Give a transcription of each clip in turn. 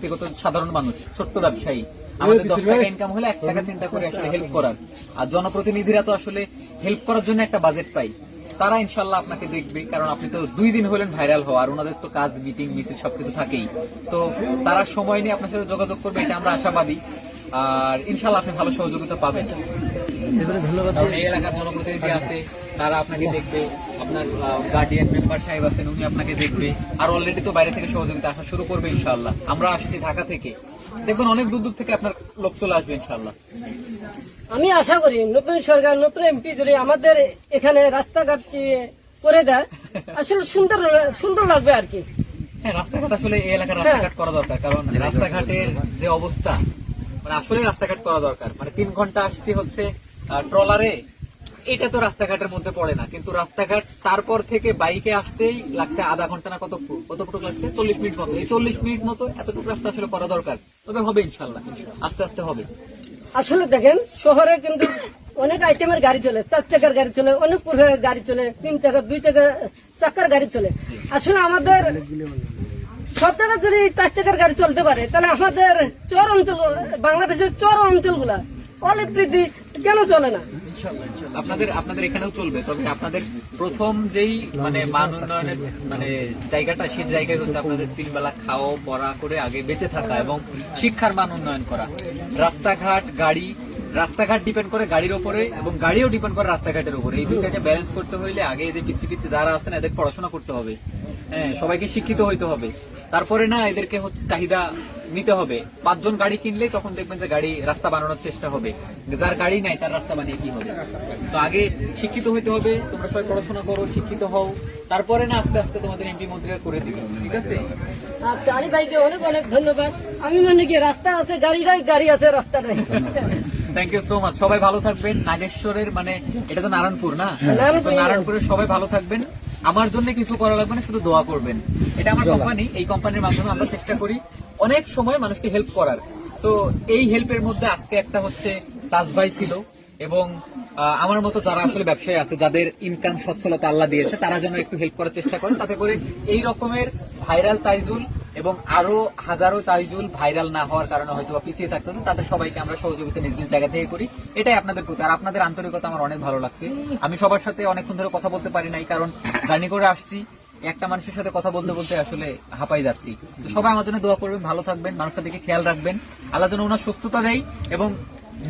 ব্যক্তিগত সাধারণ মানুষ, ছোট্ট ব্যবসায়ী, আমাদের 10 টাকা ইনকাম হলে 1 টাকা চিন্তা করে আসলে হেল্প করার। আর জনপ্রতিনিধিরা তো আসলে হেল্প করার জন্য একটা বাজেট পাই, তারা ইনশাল্লাহ আপনাকে দেখবে, কারণ আপনি তো 2 দিন হলেন ভাইরাল হওয়া, আর ওনাদের তো কাজ, মিটিং, মিছিল সবকিছু থাকেই। তো তারা সময় নিয়ে আপনার সাথে যোগাযোগ করবে, এটা আমরা আশাবাদী। আর ইনশাল্লাহ আপনি ভালো সহযোগিতা পাবেন। কারণ এই এলাকার জনপ্রতিনিধি আছে, তারা আপনাকে দেখবে, আপনার গার্ডিয়ান মেম্বার সাহেব আছেন, উনি আপনাকে দেখবে। আর অলরেডি তো বাইরে থেকে সহযোগিতা আসা শুরু করবে ইনশাল্লাহ। আমরা আসছি ঢাকা থেকে, দেখবেন অনেক দূর দূর থেকে আপনার লোক চলে আসবে ইনশাল্লাহ। আমি আশা করি নতুন সরকার, নতুন এমপি যদি আমাদের এখানে রাস্তাঘাট করে দেয়, আসলে সুন্দর লাগবে আর কি। হ্যাঁ, রাস্তাঘাট আসলে এই এলাকার রাস্তাঘাট করা দরকার, কারণ রাস্তাঘাটের যে অবস্থা, মানে আসলে রাস্তাঘাট করা দরকার। মানে 3 ঘন্টা আসছি হচ্ছে ট্রলারে, এটা তো রাস্তাঘাটের মধ্যে পড়ে না, কিন্তু রাস্তাঘাট তারপর থেকে বাইকে আসতেই লাগছে আধা ঘন্টা না কতটুকু লাগছে, 40 মিনিট মতো। এই 40 মিনিট মতো এতটুকু রাস্তা আসলে করা দরকার, তবে হবে ইনশাল্লাহ, আস্তে আস্তে হবে। আসলে দেখেন শহরে কিন্তু অনেক আইটেমের গাড়ি চলে, 4 চাকার গাড়ি চলে, অনেক প্রকারের গাড়ি চলে, 3 চাকা 2 চাকার গাড়ি চলে। আসলে আমাদের সব জায়গায় যদি 4 চাকার গাড়ি চলতে পারে, তাহলে আমাদের চর অঞ্চল, বাংলাদেশের চর অঞ্চলগুলা অলিবৃদ্ধি কেন চলে না? আপনাদের এখানেও চলবে, তবে আপনাদের প্রথম যেই মানে মান উন্নয়নের মানে জায়গাটা, সেই জায়গায় হচ্ছে আপনাদের 3 বেলা খাওয়া পড়া করে আগে বেঁচে থাকা এবং শিক্ষার মান উন্নয়ন করা। রাস্তাঘাট ডিপেন্ড করে গাড়ির উপরে, এবং গাড়িও ডিপেন্ড করে রাস্তাঘাটের উপরে। এই দুটাকে ব্যালেন্স করতে হইলে আগে এই যে পিছিয়ে যারা আছেন এদের পড়াশোনা করতে হবে, হ্যাঁ, সবাইকে শিক্ষিত হইতে হবে। তারপরে না এদেরকে হচ্ছে চাহিদা নিতে হবে। 5 জন গাড়ি কিনলেই তখন দেখবেন যে গাড়ি রাস্তা বানানোর চেষ্টা হবে, যার গাড়ি নাই তার রাস্তা বানিয়ে কি হবে। তো আগে শিক্ষিত হইতে হবে, তোমরা সবাই পড়াশোনা করো, শিক্ষিত হও, তারপরে না আস্তে আস্তে তোমাদের এমপি মন্ত্রীরা করে দিবে, ঠিক আছে? আচ্ছা, আলী ভাইকে অনেক অনেক ধন্যবাদ। আমি মনে কি রাস্তা আছে গাড়ি নাই, গাড়ি আছে রাস্তা নাই। Thank you so much. সবাই ভালো থাকবেন। নাগেশ্বরের মানে এটা তো নারায়ণপুর না, নারায়ণপুর। তো নারায়ণপুরের সবাই ভালো থাকবেন। আমার জন্য কিছু করা লাগবে না, শুধু দোয়া করবেন। এটা আমার কোম্পানি, এই কোম্পানির মাধ্যমে আমরা চেষ্টা করি অনেক সময় মানুষকে হেল্প করার। তো এই হেল্পের মধ্যে আজকে একটা হচ্ছে তাজ ভাই ছিল, এবং আমার মতো যারা আসলে ব্যবসায়ী আছে, যাদের ইনকাম সচ্ছলতা আল্লাহ দিয়েছে, তারা যেন একটু হেল্প করার চেষ্টা করে, তাতে করে এই রকমের ভাইরাল তাইজুল এবং আরো হাজারো তাইজুল ভাইরাল না হওয়ার কারণে হয়তো বা পিছিয়ে থাকতেছে, তাদের সবাইকে আমরা সহযোগিতা নিজ নিজ জায়গা থেকে করি। এটাই আপনাদের প্রতি, আর আপনাদের আন্তরিকতা আমার অনেক ভালো লাগছে। আমি সবার সাথে অনেকক্ষণ ধরে কথা বলতে পারি নাই, কারণ জার্নি করে আসছি, একটা মানুষের সাথে কথা বলতে বলতে আসলে হাঁপাই যাচ্ছি। তো সবাই আমার জন্য দোয়া করবেন, ভালো থাকবেন, মানুষটা দিকে খেয়াল রাখবেন, আল্লাহ যেন ওনার সুস্থতা দেয় এবং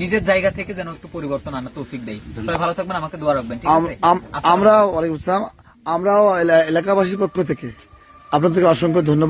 নিজের জায়গা থেকে যেন একটু পরিবর্তন আনার তৌফিক দেয়। সবাই ভালো থাকবেন, আমাকে দোয়া রাখবেন, ঠিক আছে? আমরাও ওয়ালাইকুম আসসালাম, আমরাও এলাকাবাসীর পক্ষ থেকে আপনাদেরকে অসংখ্য ধন্যবাদ।